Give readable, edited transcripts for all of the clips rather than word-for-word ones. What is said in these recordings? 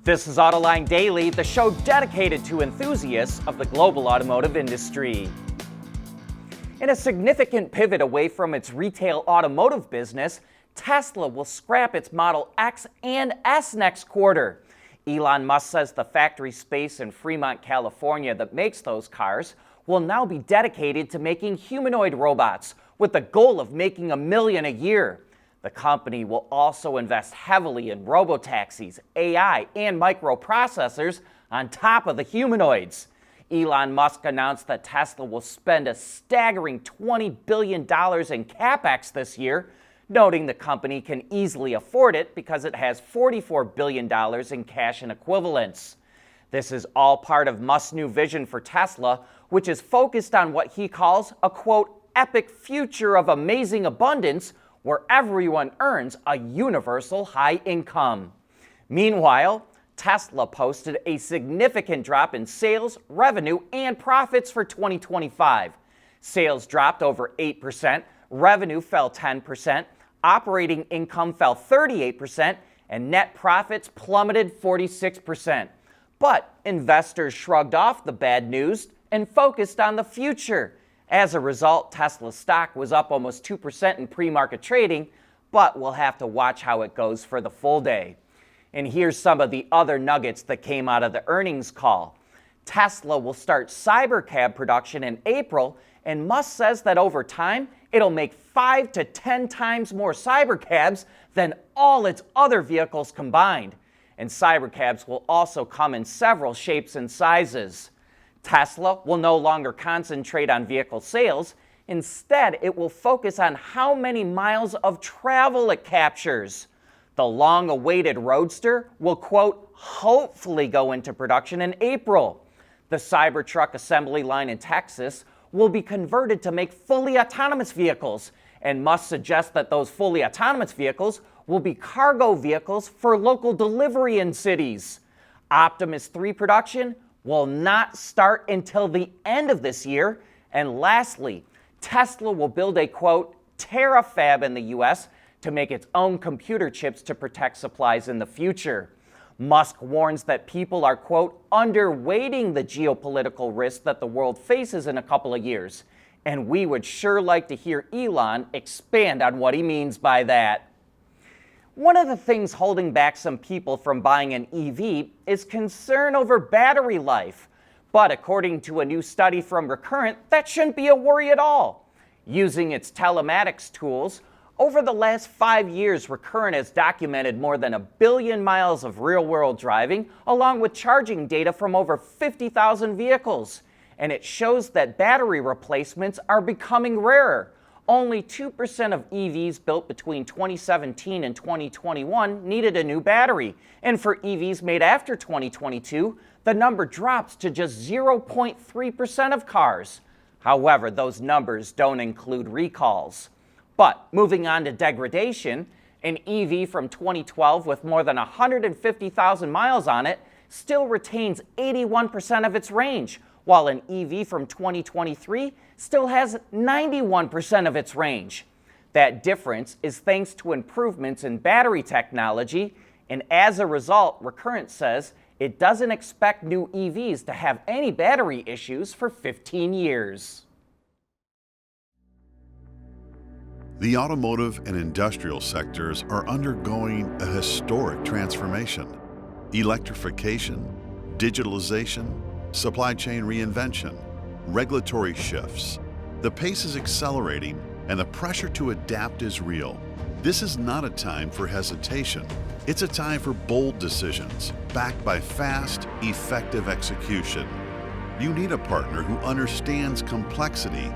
This is Autoline Daily, the show dedicated to enthusiasts of the global automotive industry. In a significant pivot away from its retail automotive business, Tesla will scrap its Model X and S next quarter. Elon Musk says the factory space in Fremont, California that makes those cars will now be dedicated to making humanoid robots, with the goal of making $1 million a year. The company will also invest heavily in robotaxis, AI, and microprocessors on top of the humanoids. Elon Musk announced that Tesla will spend a staggering $20 billion in CapEx this year, noting the company can easily afford it because it has $44 billion in cash and equivalents. This is all part of Musk's new vision for Tesla, which is focused on what he calls a, quote, epic future of amazing abundance, where everyone earns a universal high income. Meanwhile, Tesla posted a significant drop in sales, revenue, and profits for 2025. Sales dropped over 8%, revenue fell 10%, operating income fell 38%, and net profits plummeted 46%. But investors shrugged off the bad news and focused on the future. As a result, Tesla stock was up almost 2% in pre-market trading, but we'll have to watch how it goes for the full day. And here's some of the other nuggets that came out of the earnings call. Tesla will start Cybercab production in April, and Musk says that over time, it'll make 5 to 10 times more Cybercabs than all its other vehicles combined. And Cybercabs will also come in several shapes and sizes. Tesla will no longer concentrate on vehicle sales. Instead, it will focus on how many miles of travel it captures. The long-awaited Roadster will, quote, hopefully go into production in April. The Cybertruck assembly line in Texas will be converted to make fully autonomous vehicles, and Musk suggests that those fully autonomous vehicles will be cargo vehicles for local delivery in cities. Optimus 3 production will not start until the end of this year. And lastly, Tesla will build a, quote, terafab in the U.S. to make its own computer chips to protect supplies in the future. Musk warns that people are, quote, underweighting the geopolitical risk that the world faces in a couple of years. And we would sure like to hear Elon expand on what he means by that. One of the things holding back some people from buying an EV is concern over battery life. But according to a new study from Recurrent, that shouldn't be a worry at all. Using its telematics tools, over the last 5 years, Recurrent has documented more than 1 billion miles of real-world driving, along with charging data from over 50,000 vehicles. And it shows that battery replacements are becoming rarer. Only 2% of EVs built between 2017 and 2021 needed a new battery. And for EVs made after 2022, the number drops to just 0.3% of cars. However, those numbers don't include recalls. But moving on to degradation, an EV from 2012 with more than 150,000 miles on it still retains 81% of its range, while an EV from 2023 still has 91% of its range. That difference is thanks to improvements in battery technology, and as a result, Recurrent says it doesn't expect new EVs to have any battery issues for 15 years. The automotive and industrial sectors are undergoing a historic transformation. Electrification, digitalization, supply chain reinvention, regulatory shifts. The pace is accelerating and the pressure to adapt is real. This is not a time for hesitation. It's a time for bold decisions, backed by fast, effective execution. You need a partner who understands complexity,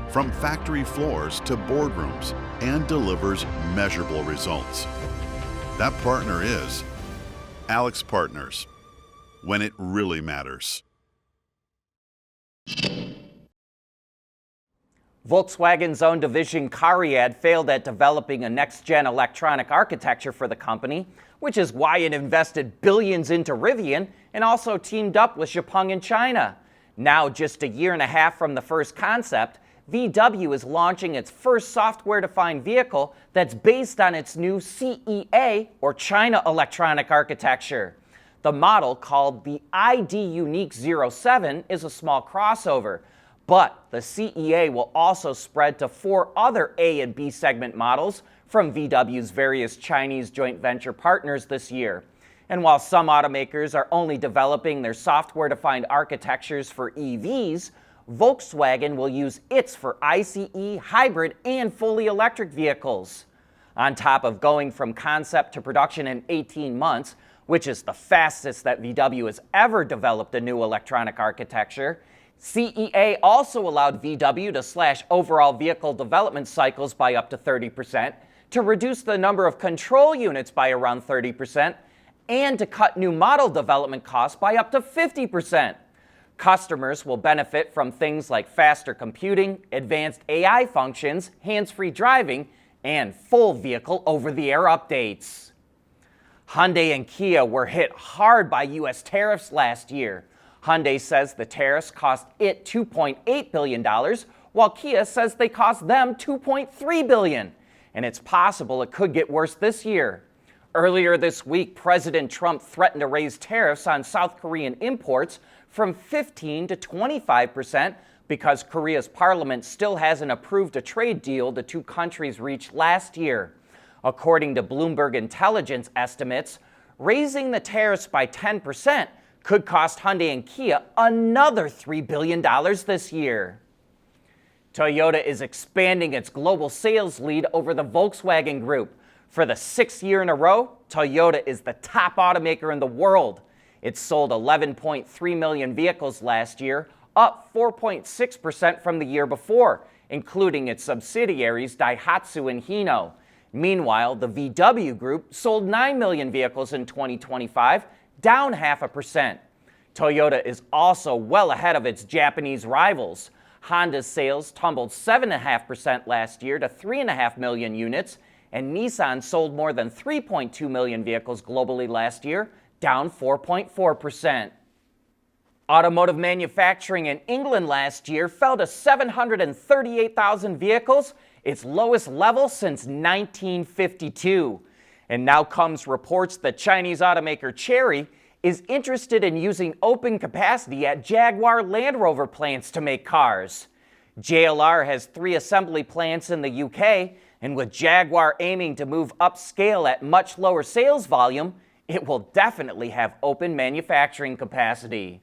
from factory floors to boardrooms, and delivers measurable results. That partner is Alex Partners, when it really matters. Volkswagen's own division Cariad failed at developing a next-gen electronic architecture for the company, which is why it invested billions into Rivian and also teamed up with Xpeng in China. Now, just a year and a half from the first concept, VW is launching its first software-defined vehicle that's based on its new CEA, or China Electronic Architecture. The model, called the ID Unique 07, is a small crossover, but the CEA will also spread to 4 other A and B segment models from VW's various Chinese joint venture partners this year. And while some automakers are only developing their software-defined architectures for EVs, Volkswagen will use its for ICE, hybrid, and fully electric vehicles. On top of going from concept to production in 18 months, which is the fastest that VW has ever developed a new electronic architecture, CEA also allowed VW to slash overall vehicle development cycles by up to 30%, to reduce the number of control units by around 30%, and to cut new model development costs by up to 50%. Customers will benefit from things like faster computing, advanced AI functions, hands-free driving, and full vehicle over-the-air updates. Hyundai and Kia were hit hard by U.S. tariffs last year. Hyundai says the tariffs cost it $2.8 billion, while Kia says they cost them $2.3 billion. And it's possible it could get worse this year. Earlier this week, President Trump threatened to raise tariffs on South Korean imports from 15% to 25% because Korea's parliament still hasn't approved a trade deal the two countries reached last year. According to Bloomberg Intelligence estimates, raising the tariffs by 10% could cost Hyundai and Kia another $3 billion this year. Toyota is expanding its global sales lead over the Volkswagen Group. For the 6th year in a row, Toyota is the top automaker in the world. It sold 11.3 million vehicles last year, up 4.6% from the year before, including its subsidiaries Daihatsu and Hino. Meanwhile, the VW Group sold 9 million vehicles in 2025, down 0.5%. Toyota is also well ahead of its Japanese rivals. Honda's sales tumbled 7.5% last year to 3.5 million units, and Nissan sold more than 3.2 million vehicles globally last year, down 4.4%. Automotive manufacturing in England last year fell to 738,000 vehicles, its lowest level since 1952. And now comes reports that Chinese automaker Chery is interested in using open capacity at Jaguar Land Rover plants to make cars. JLR has 3 assembly plants in the UK, and with Jaguar aiming to move upscale at much lower sales volume, it will definitely have open manufacturing capacity.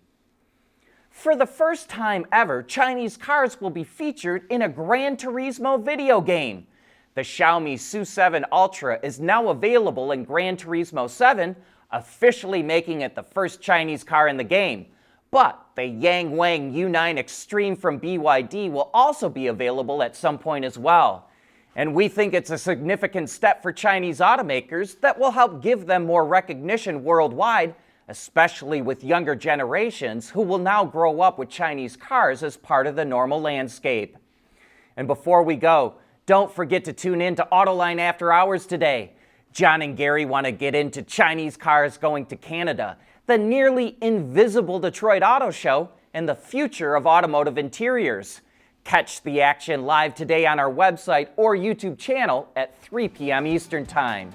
For the first time ever, Chinese cars will be featured in a Gran Turismo video game. The Xiaomi SU7 Ultra is now available in Gran Turismo 7, officially making it the first Chinese car in the game. But the Yang Wang U9 Extreme from BYD will also be available at some point as well. And we think it's a significant step for Chinese automakers that will help give them more recognition worldwide, especially with younger generations who will now grow up with Chinese cars as part of the normal landscape. And before we go, don't forget to tune in to Autoline After Hours today. John and Gary want to get into Chinese cars going to Canada, the nearly invisible Detroit Auto Show, and the future of automotive interiors. Catch the action live today on our website or YouTube channel at 3 p.m. Eastern Time.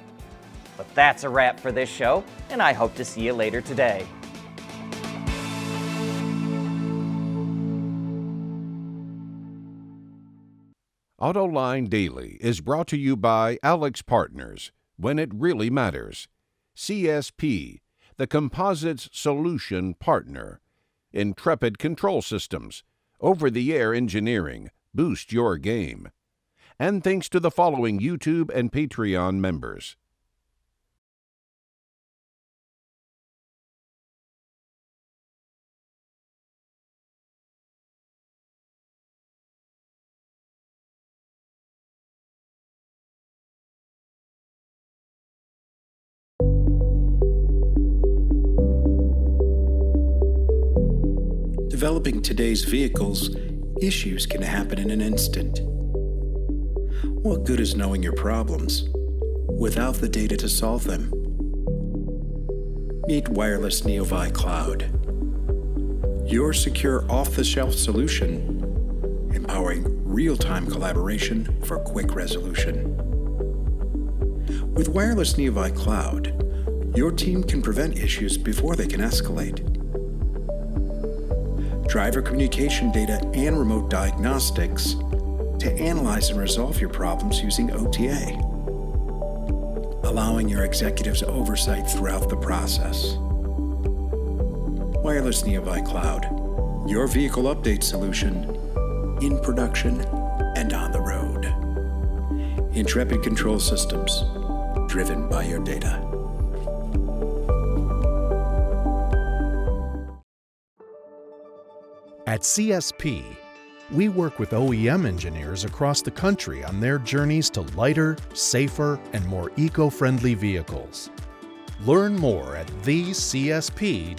But that's a wrap for this show, and I hope to see you later today. Autoline Daily is brought to you by Alex Partners, when it really matters. CSP, the Composites Solution Partner. Intrepid Control Systems, over-the-air engineering, boost your game. And thanks to the following YouTube and Patreon members. Developing today's vehicles, issues can happen in an instant. What good is knowing your problems without the data to solve them? Meet Wireless Neovi Cloud, your secure off-the-shelf solution, empowering real-time collaboration for quick resolution. With Wireless Neovi Cloud, your team can prevent issues before they can escalate. Driver communication data and remote diagnostics to analyze and resolve your problems using OTA, allowing your executives oversight throughout the process. Wireless Nearby Cloud, your vehicle update solution in production and on the road. Intrepid Control Systems, driven by your data. At CSP, we work with OEM engineers across the country on their journeys to lighter, safer, and more eco-friendly vehicles. Learn more at thecsp.com.